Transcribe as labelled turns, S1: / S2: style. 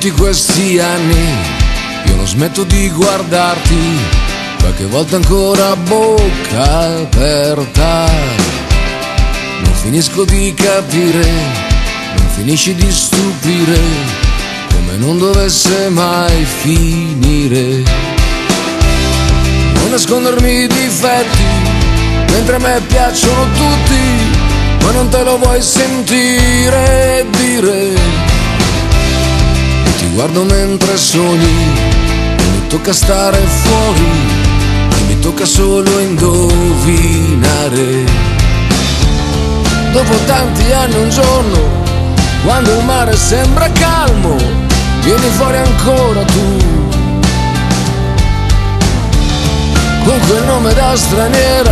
S1: tutti questi anni io non smetto di guardarti, qualche volta ancora a bocca aperta. Non finisco di capire, non finisci di stupire, come non dovesse mai finire. Non nascondermi i difetti, mentre a me piacciono tutti, ma non te lo vuoi sentire dire. E ti guardo mentre sogni, e mi tocca stare fuori, e mi tocca solo indovinare. Dopo tanti anni un giorno, quando il mare sembra calmo, vieni fuori ancora tu, con quel nome da straniera